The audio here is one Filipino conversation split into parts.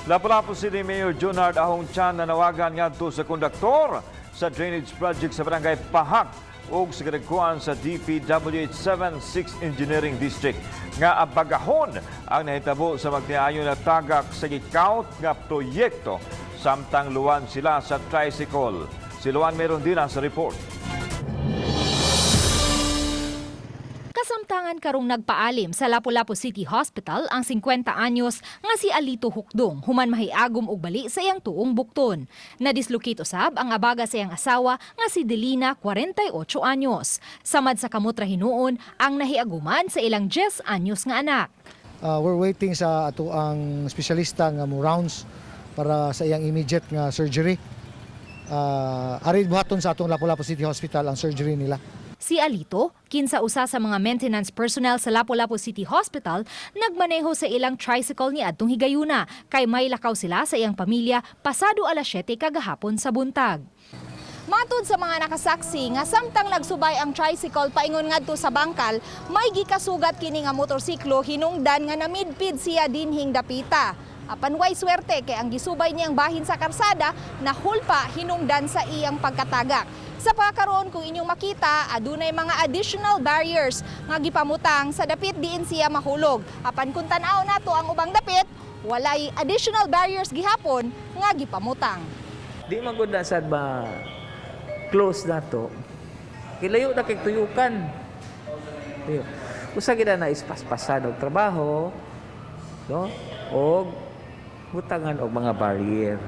Lapu-Lapu City Mayor Junard Ahong Chan nanawagan ngadto sa konduktor sa drainage project sa barangay Pahak ug sa kadagkuan sa DPWH 76 Engineering District nga abagahon ang nahitabo sa magtiayon na tagak sa gikaut nga proyekto samtang luwan sila sa tricycle. Si Luwan meron din sa report. Kasamtangan karong nagpaalim sa Lapu-Lapu City Hospital ang 50 anyos nga si Alito Hukdong human mahiagom og bali sa iyang tuong bukton. Nadislocate usab ang abaga sa iyang asawa nga si Delina 48 anyos. Samad sa kamot ra hinuon ang nahiaguman sa ilang 10 anyos nga anak. We're waiting sa ato ang espesyalista nga mo rounds para sa iyang immediate nga surgery. Arid buhaton sa atong Lapu-Lapu City Hospital ang surgery nila. Si Alito, kinsa usa sa mga maintenance personnel sa Lapu-Lapu City Hospital, nagmaneho sa ilang tricycle ni adtong higayuna kay may lakaw sila sa iyang pamilya pasado alas 7 kagahapon sa buntag. Matod sa mga nakasaksi nga samtang nagsubay ang tricycle paingon ngadto sa bangkal, may gikasugat kini nga motorsiklo hinungdan nga namidpid siya dinhing dapita. Apan way swerte kay ang gisubay niyang bahin sa karsada nahulpa hinungdan sa iyang pagkatagak. Sa pagkakaroon kung inyong makita, adunay mga additional barriers nga gipamutang sa dapit diin siya mahulog. Apan kung tan-aw nato ang ubang dapit, walay additional barriers gihapon nga gipamutang. Di man gud na sad ba close nato. Kilayo na kay tuyukan. Usa gid na ispaspasan og trabaho, no? Og butangan og mga barrier.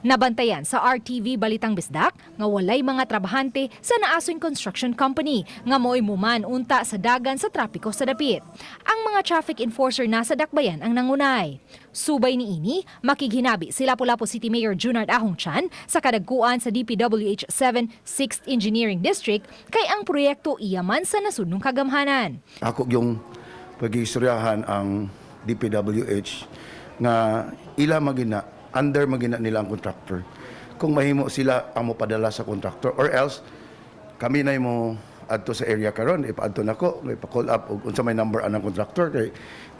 Nabantayan sa RTV Balitang Bisdak nga walay mga trabahante sa naasoy construction company nga mo'y muman unta sa dagan sa trapiko sa dapit. Ang mga traffic enforcer na sa dakbayan ang nangunay. Subay ni ini, makighinabi si Lapu-Lapu City Mayor Junard Ahong Chan sa kadagkuan sa DPWH 7 6th Engineering District kay ang proyekto iyaman sa nasunong kagamhanan. Ako yung pag-iistoryahan ang DPWH nga ila magina under magina nila ang contractor. Kung mahimo sila ang mopadala sa contractor or else kami na mo adto sa area karon ipaadto nako ipa-call up og unsa may number anang contractor kay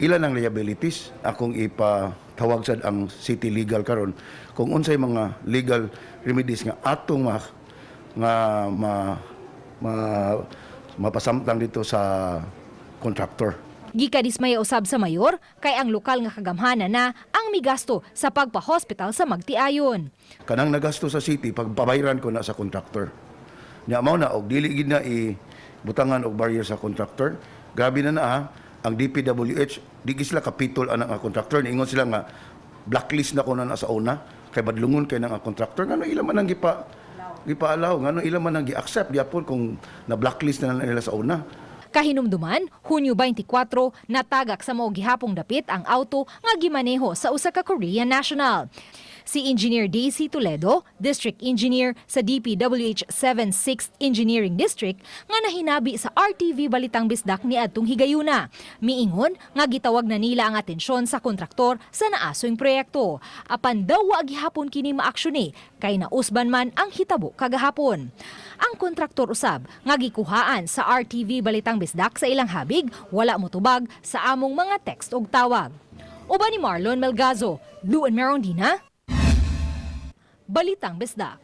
ilan ang liabilities akong ipatawag sad ang city legal karon kung unsay mga legal remedies nga atong mapasamtang dito sa contractor. Gikadismaya usab sa mayor kay ang lokal nga kagamhanan na ang migasto sa pagpa-hospital sa magtiayon. Kanang nagasto sa city pagpabayran ko na sa contractor. Nya mao na og dili gid na butangan og barrier sa contractor. Grabe na ang DPWH di sila kapitol ana nga contractor niingon sila nga blacklist na ko na sa una kay badlungon kay nga contractor ngano ila man ang gipa-allow ngano ila man ang gi-accept gyapon kung na blacklist na nila sa una. Kahinumduman, Hunyo 24, natagak sa mao gihapong dapit ang auto nga gimaneho sa usa ka Korean national. Si Engineer Daisy Toledo, District Engineer sa DPWH 7 6th Engineering District, nga nahinabi sa RTV Balitang Bisdak ni adtong higayuna. Miingon nga gitawag na nila ang atensyon sa kontraktor sa naasoyng proyekto. Apan daw wa gihapon kini maaksyon kay nausban man ang hitabo kagahapon. Ang kontraktor usab nga gikuhaan sa RTV Balitang Bisdak sa ilang habig, wala motubag sa among mga text og tawag. Uban ni Marlon Melgazo, Luan Merondina, Balitang Bisdak.